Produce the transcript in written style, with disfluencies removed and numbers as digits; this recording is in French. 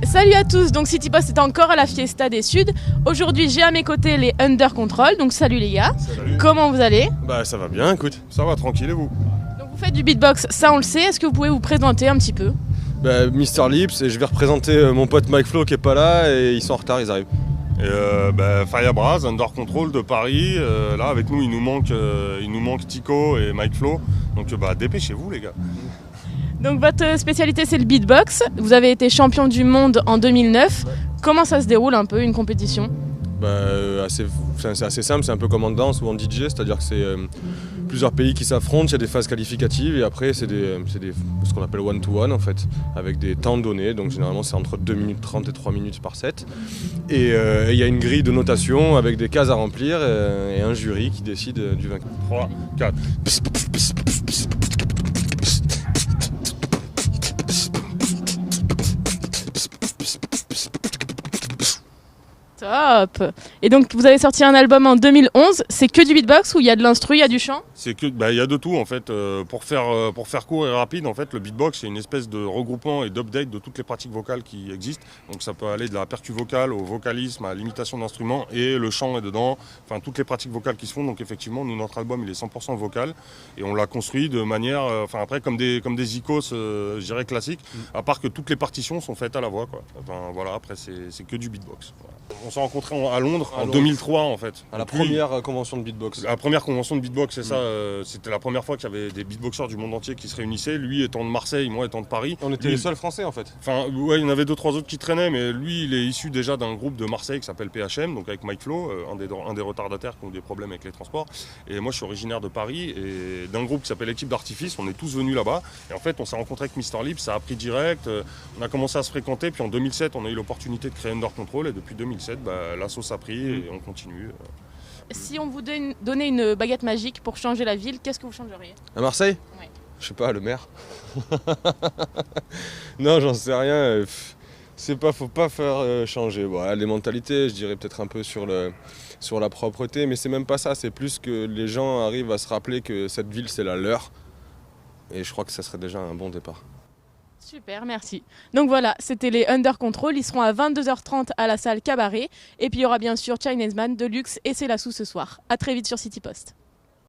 Salut à tous, donc City Post est encore à la Fiesta des Suds. Aujourd'hui j'ai à mes côtés les Under Control, donc salut les gars. Salut. Comment vous allez? Bah ça va bien, écoute, ça va tranquille et vous? Donc vous faites du beatbox, ça on le sait, est-ce que vous pouvez vous présenter un petit peu? Bah Mr Lips, et je vais représenter mon pote Mike Flo qui est pas là et ils sont en retard, ils arrivent. Et Firebras, Under Control de Paris, là avec nous il nous manque Tico et Mike Flo, donc dépêchez-vous les gars. Donc votre spécialité c'est le beatbox, vous avez été champion du monde en 2009, comment ça se déroule un peu une compétition? C'est assez simple, c'est un peu comme en danse ou en DJ, c'est-à-dire que c'est plusieurs pays qui s'affrontent, il y a des phases qualificatives et après c'est ce qu'on appelle one-to-one en fait, avec des temps donnés, donc généralement c'est entre 2 minutes 30 et 3 minutes par set. Et il y a une grille de notation avec des cases à remplir et un jury qui décide du vainqueur. 3, 4. Top. Et donc vous avez sorti un album en 2011, c'est que du beatbox ou il y a de l'instru, il y a du chant? C'est que il y a de tout en fait. Pour faire court et rapide, en fait, le beatbox c'est une espèce de regroupement et d'update de toutes les pratiques vocales qui existent. Donc ça peut aller de la percu vocale au vocalisme, à l'imitation d'instruments et le chant est dedans. Enfin toutes les pratiques vocales qui se font. Donc effectivement, nous notre album il est 100% vocal et on l'a construit de manière, après comme des icônes, je dirais classiques. À part que toutes les partitions sont faites à la voix quoi. Enfin voilà, après c'est que du beatbox. Voilà. On s'est rencontrés à Londres en 2003 en fait. À la première convention de beatbox. La première convention de beatbox, c'est ça. C'était la première fois qu'il y avait des beatboxers du monde entier qui se réunissaient. Lui étant de Marseille, moi étant de Paris. On était les seuls Français en fait. Enfin, ouais, il y en avait 2-3 autres qui traînaient, mais lui, il est issu déjà d'un groupe de Marseille qui s'appelle PHM, donc avec Mike Flo, un des retardataires qui ont des problèmes avec les transports. Et moi, je suis originaire de Paris et d'un groupe qui s'appelle Équipe d'Artifice. On est tous venus là-bas. Et en fait, on s'est rencontrés avec Mr Lips, ça a pris direct. On a commencé à se fréquenter. Puis en 2007, on a eu l'opportunité de créer Under Control. Et depuis 2007, la sauce a pris et on continue. Si on vous donnait une baguette magique pour changer la ville, qu'est-ce que vous changeriez? À Marseille? Oui. Je sais pas, le maire. Non, j'en sais rien. Faut pas faire changer. Voilà, les mentalités, je dirais peut-être un peu sur la propreté, mais c'est même pas ça. C'est plus que les gens arrivent à se rappeler que cette ville c'est la leur. Et je crois que ça serait déjà un bon départ. Super, merci. Donc voilà, c'était les Under Control. Ils seront à 22h30 à la salle Cabaret. Et puis il y aura bien sûr Chinese Man, Deluxe et C'est la Sous ce soir. A très vite sur City Post.